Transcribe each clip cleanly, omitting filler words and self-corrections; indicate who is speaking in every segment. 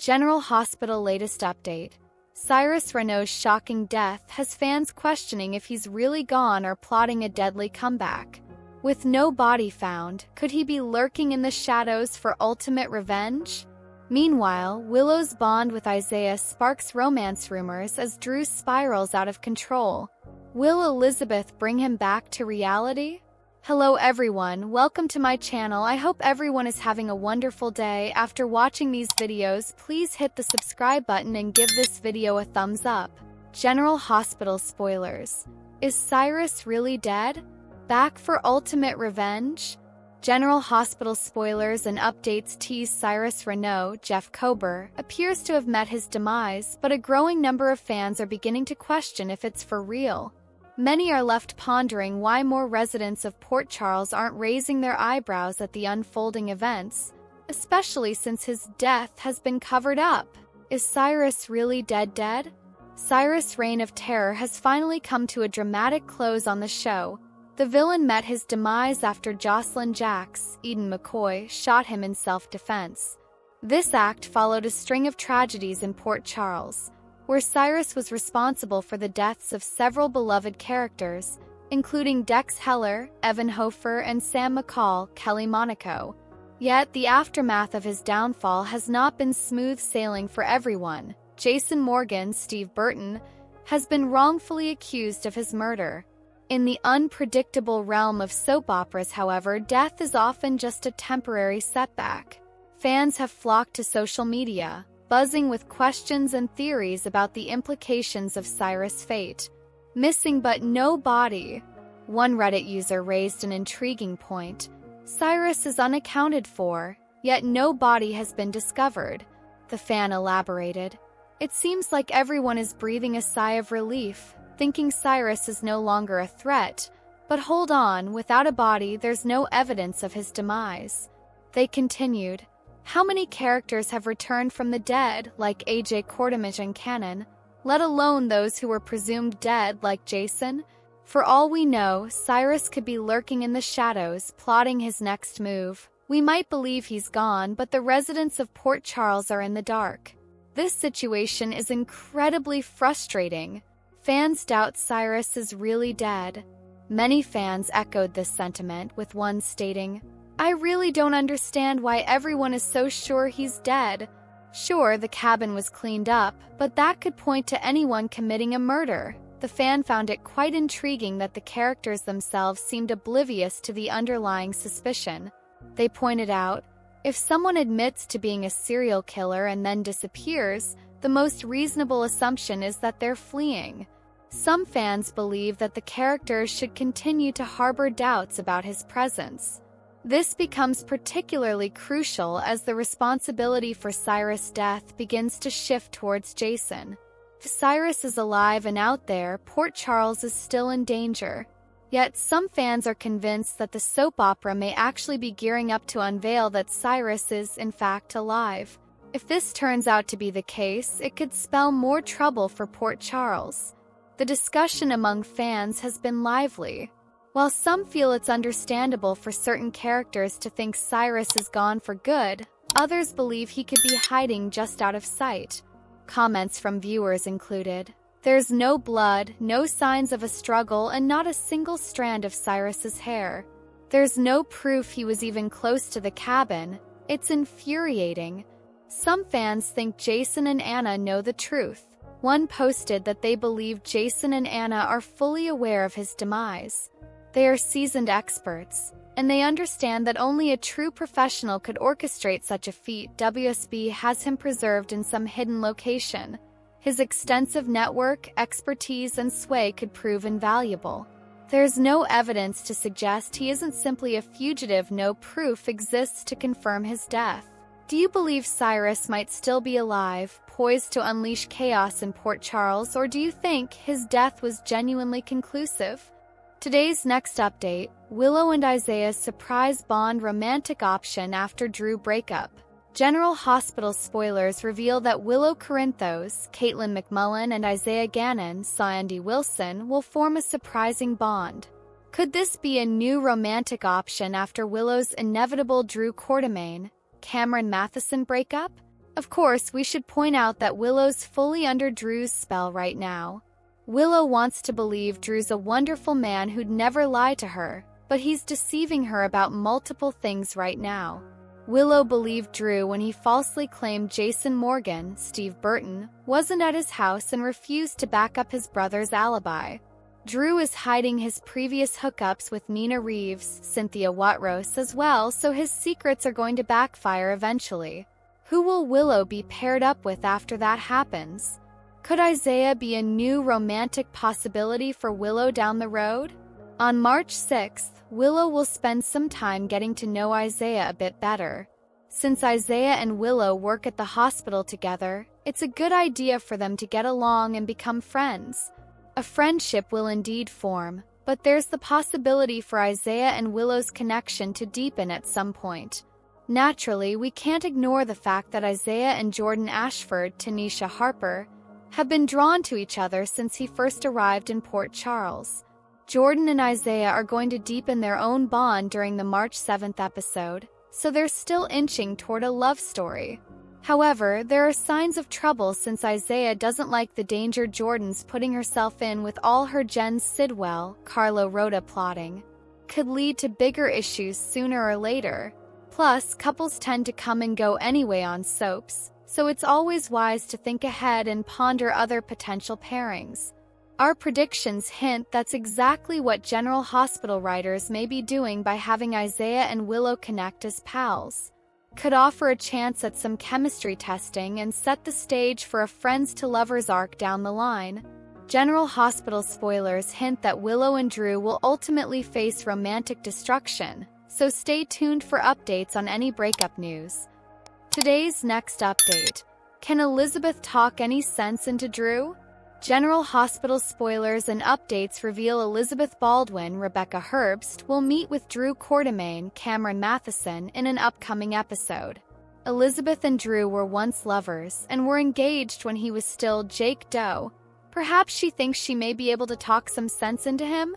Speaker 1: General Hospital latest update. Cyrus Renault's shocking death has fans questioning if he's really gone or plotting a deadly comeback. With no body found, could he be lurking in the shadows for ultimate revenge? Meanwhile, Willow's bond with Isaiah sparks romance rumors as Drew spirals out of control. Will Elizabeth bring him back to reality? Hello everyone, welcome to my channel. I hope everyone is having a wonderful day. After watching these videos, please hit the subscribe button and give this video a thumbs up. General Hospital spoilers. Is Cyrus really dead? Back for ultimate revenge? General Hospital spoilers and updates tease Cyrus Renault, Jeff Kober, appears to have met his demise, but a growing number of fans are beginning to question if it's for real. Many are left pondering why more residents of Port Charles aren't raising their eyebrows at the unfolding events, especially since his death has been covered up. Is Cyrus really dead? Cyrus' reign of terror has finally come to a dramatic close on the show. The villain met his demise after Jocelyn Jacks, Eden McCoy, shot him in self-defense. This act followed a string of tragedies in Port Charles, where Cyrus was responsible for the deaths of several beloved characters, including Dex Heller, Evan Hofer, and Sam McCall, Kelly Monaco. Yet, the aftermath of his downfall has not been smooth sailing for everyone. Jason Morgan, Steve Burton, has been wrongfully accused of his murder. In the unpredictable realm of soap operas, however, death is often just a temporary setback. Fans have flocked to social media, buzzing with questions and theories about the implications of Cyrus' fate. Missing but no body. One Reddit user raised an intriguing point. Cyrus is unaccounted for, yet no body has been discovered. The fan elaborated. It seems like everyone is breathing a sigh of relief, thinking Cyrus is no longer a threat. But hold on, without a body, there's no evidence of his demise. They continued. How many characters have returned from the dead, like AJ Quartermaine and Cannon, let alone those who were presumed dead, like Jason? For all we know, Cyrus could be lurking in the shadows, plotting his next move. We might believe he's gone, but the residents of Port Charles are in the dark. This situation is incredibly frustrating. Fans doubt Cyrus is really dead. Many fans echoed this sentiment, with one stating, "I really don't understand why everyone is so sure he's dead. Sure, the cabin was cleaned up, but that could point to anyone committing a murder." The fan found it quite intriguing that the characters themselves seemed oblivious to the underlying suspicion. They pointed out, if someone admits to being a serial killer and then disappears, the most reasonable assumption is that they're fleeing. Some fans believe that the characters should continue to harbor doubts about his presence. This becomes particularly crucial as the responsibility for Cyrus' death begins to shift towards Jason. If Cyrus is alive and out there, Port Charles is still in danger. Yet some fans are convinced that the soap opera may actually be gearing up to unveil that Cyrus is, in fact, alive. If this turns out to be the case, it could spell more trouble for Port Charles. The discussion among fans has been lively. While some feel it's understandable for certain characters to think Cyrus is gone for good, others believe he could be hiding just out of sight. Comments from viewers included, "There's no blood, no signs of a struggle, and not a single strand of Cyrus's hair. There's no proof he was even close to the cabin. It's infuriating." Some fans think Jason and Anna know the truth. One posted that they believe Jason and Anna are fully aware of his demise. They are seasoned experts, and they understand that only a true professional could orchestrate such a feat. WSB has him preserved in some hidden location. His extensive network, expertise, and sway could prove invaluable. There's no evidence to suggest he isn't simply a fugitive. No proof exists to confirm his death. Do you believe Cyrus might still be alive, poised to unleash chaos in Port Charles, or do you think his death was genuinely conclusive? Today's next update, Willow and Isaiah's surprise Bond romantic option after Drew breakup. General Hospital spoilers reveal that Willow Corinthos, Caitlin McMullen, and Isaiah Gannon, Andy Wilson, will form a surprising bond. Could this be a new romantic option after Willow's inevitable Drew Quartermaine, Cameron Matheson breakup? Of course, we should point out that Willow's fully under Drew's spell right now. Willow wants to believe Drew's a wonderful man who'd never lie to her, but he's deceiving her about multiple things right now. Willow believed Drew when he falsely claimed Jason Morgan, Steve Burton, wasn't at his house and refused to back up his brother's alibi. Drew is hiding his previous hookups with Nina Reeves, Cynthia Watros as well, so his secrets are going to backfire eventually. Who will Willow be paired up with after that happens? Could Isaiah be a new romantic possibility for Willow down the road? On March 6th, Willow will spend some time getting to know Isaiah a bit better. Since Isaiah and Willow work at the hospital together, it's a good idea for them to get along and become friends. A friendship will indeed form, but there's the possibility for Isaiah and Willow's connection to deepen at some point. Naturally, we can't ignore the fact that Isaiah and Jordan Ashford, Tanisha Harper, have been drawn to each other since he first arrived in Port Charles. Jordan and Isaiah are going to deepen their own bond during the March 7th episode, so they're still inching toward a love story. However, there are signs of trouble since Isaiah doesn't like the danger Jordan's putting herself in with all her Jen Sidwell, Carlo Rhoda plotting. Could lead to bigger issues sooner or later. Plus, couples tend to come and go anyway on soaps, so it's always wise to think ahead and ponder other potential pairings. Our predictions hint that's exactly what General Hospital writers may be doing by having Isaiah and Willow connect as pals. Could offer a chance at some chemistry testing and set the stage for a friends-to-lovers arc down the line. General Hospital spoilers hint that Willow and Drew will ultimately face romantic destruction, so stay tuned for updates on any breakup news. Today's next update. Can Elizabeth talk any sense into Drew? General Hospital spoilers and updates reveal Elizabeth Baldwin, Rebecca Herbst, will meet with Drew Quartermaine, Cameron Matheson, in an upcoming episode. Elizabeth and Drew were once lovers and were engaged when he was still Jake Doe. Perhaps she thinks she may be able to talk some sense into him?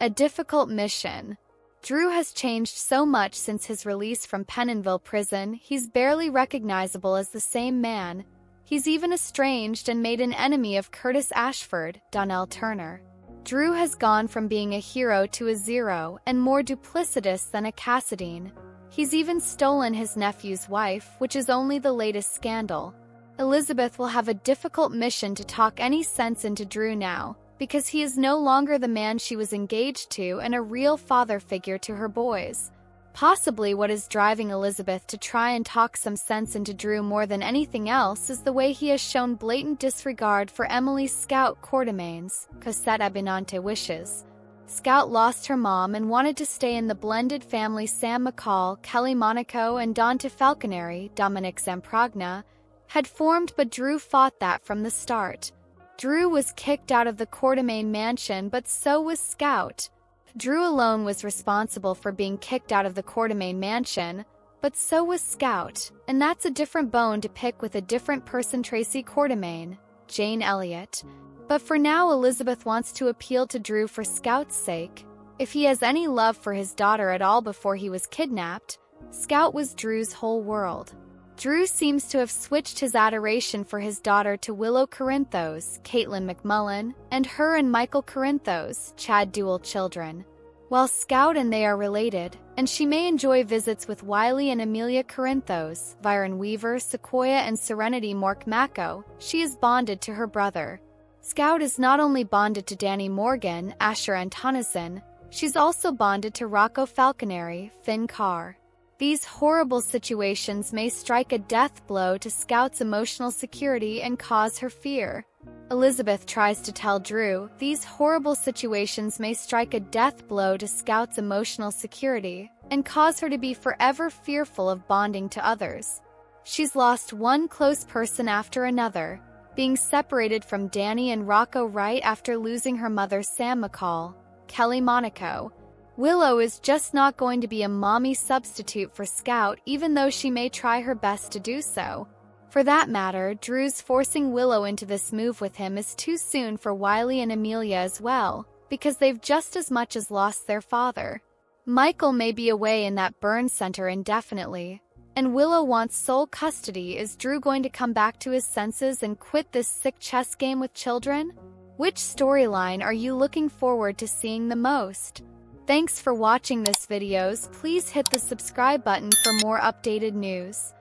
Speaker 1: A difficult mission. Drew has changed so much since his release from Pentonville prison, he's barely recognizable as the same man. He's even estranged and made an enemy of Curtis Ashford, Donnell Turner. Drew has gone from being a hero to a zero and more duplicitous than a Cassadine. He's even stolen his nephew's wife, which is only the latest scandal. Elizabeth will have a difficult mission to talk any sense into Drew now, because he is no longer the man she was engaged to and a real father figure to her boys. Possibly what is driving Elizabeth to try and talk some sense into Drew more than anything else is the way he has shown blatant disregard for Emily Scout Quartermaine's, Cosette Abinante wishes. Scout lost her mom and wanted to stay in the blended family Sam McCall, Kelly Monaco, and Dante Falconeri, Dominic Zamprogna, had formed, but Drew fought that from the start. Drew was kicked out of the Quartermaine mansion, but so was Scout. Drew alone was responsible for being kicked out of the Quartermaine mansion, but so was Scout, and that's a different bone to pick with a different person. Tracy Quartermaine, Jane Elliott. But for now, Elizabeth wants to appeal to Drew for Scout's sake. If he has any love for his daughter at all before he was kidnapped, Scout was Drew's whole world. Drew seems to have switched his adoration for his daughter to Willow Corinthos, Caitlin McMullen, and her and Michael Corinthos, Chad dual children. While Scout and they are related, and she may enjoy visits with Wiley and Amelia Corinthos, Byron Weaver, Sequoia, and Serenity Mork-Mako, she is bonded to her brother. Scout is not only bonded to Danny Morgan, Asher Antonison, she's also bonded to Rocco Falconeri, Finn Carr. These horrible situations may strike a death blow to Scout's emotional security and cause her fear. Elizabeth tries to tell Drew these horrible situations may strike a death blow to Scout's emotional security and cause her to be forever fearful of bonding to others. She's lost one close person after another, being separated from Danny and Rocco right after losing her mother Sam McCall, Kelly Monaco. Willow is just not going to be a mommy substitute for Scout, even though she may try her best to do so. For that matter, Drew's forcing Willow into this move with him is too soon for Wiley and Amelia as well, because they've just as much as lost their father. Michael may be away in that burn center indefinitely, and Willow wants sole custody. Is Drew going to come back to his senses and quit this sick chess game with children? Which storyline are you looking forward to seeing the most? Thanks for watching this videos. Please hit the subscribe button for more updated news.